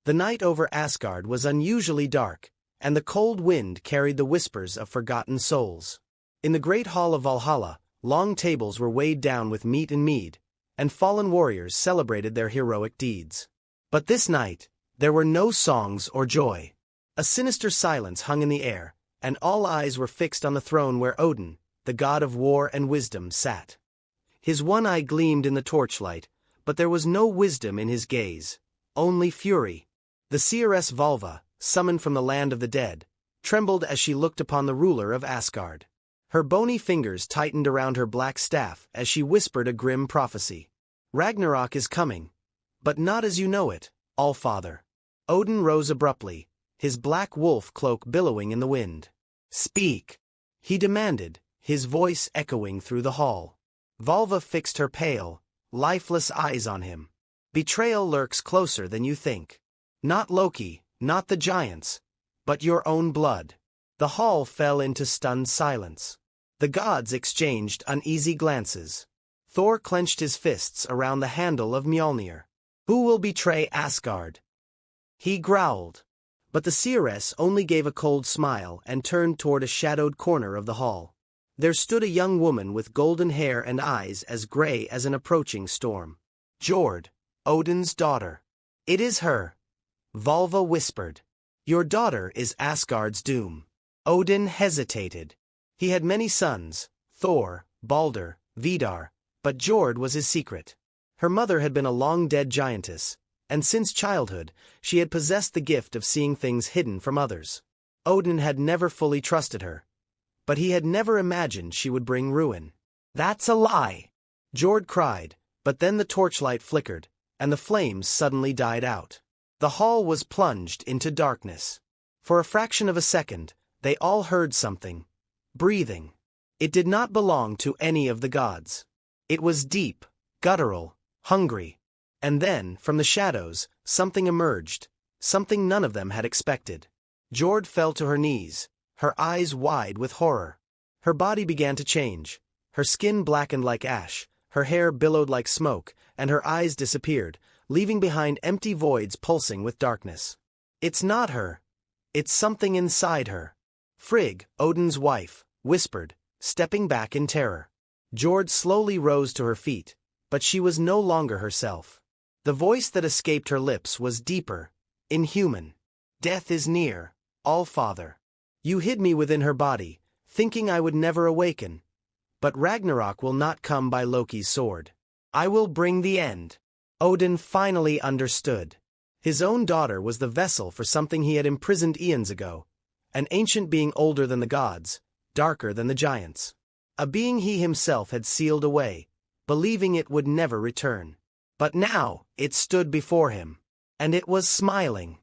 The night over Asgard was unusually dark, and the cold wind carried the whispers of forgotten souls. In the great hall of Valhalla, long tables were weighed down with meat and mead, and fallen warriors celebrated their heroic deeds. But this night, there were no songs or joy. A sinister silence hung in the air, and all eyes were fixed on the throne where Odin, the god of war and wisdom, sat. His one eye gleamed in the torchlight, but there was no wisdom in his gaze, only fury. The seeress Valva, summoned from the land of the dead, trembled as she looked upon the ruler of Asgard. Her bony fingers tightened around her black staff as she whispered a grim prophecy. Ragnarok is coming, but not as you know it, All-Father. Odin rose abruptly, his black wolf cloak billowing in the wind. Speak, he demanded, his voice echoing through the hall. Valva fixed her pale, lifeless eyes on him. Betrayal lurks closer than you think. Not Loki, not the giants, but your own blood. The hall fell into stunned silence. The gods exchanged uneasy glances. Thor clenched his fists around the handle of Mjolnir. Who will betray Asgard? He growled. But the seeress only gave a cold smile and turned toward a shadowed corner of the hall. There stood a young woman with golden hair and eyes as gray as an approaching storm. Jord, Odin's daughter. It is her. Valva whispered. Your daughter is Asgard's doom. Odin hesitated. He had many sons, Thor, Balder, Vidar, but Jord was his secret. Her mother had been a long-dead giantess, and since childhood, she had possessed the gift of seeing things hidden from others. Odin had never fully trusted her, but he had never imagined she would bring ruin. That's a lie! Jord cried, but then the torchlight flickered, and the flames suddenly died out. The hall was plunged into darkness. For a fraction of a second, they all heard something. Breathing. It did not belong to any of the gods. It was deep, guttural, hungry. And then, from the shadows, something emerged, something none of them had expected. Jord fell to her knees, her eyes wide with horror. Her body began to change. Her skin blackened like ash, her hair billowed like smoke, and her eyes disappeared, leaving behind empty voids pulsing with darkness. It's not her. It's something inside her. Frigg, Odin's wife, whispered, stepping back in terror. Jord slowly rose to her feet, but she was no longer herself. The voice that escaped her lips was deeper, inhuman. Death is near, All-Father. You hid me within her body, thinking I would never awaken. But Ragnarok will not come by Loki's sword. I will bring the end. Odin finally understood. His own daughter was the vessel for something he had imprisoned eons ago. An ancient being older than the gods, darker than the giants. A being he himself had sealed away, believing it would never return. But now, it stood before him. And it was smiling.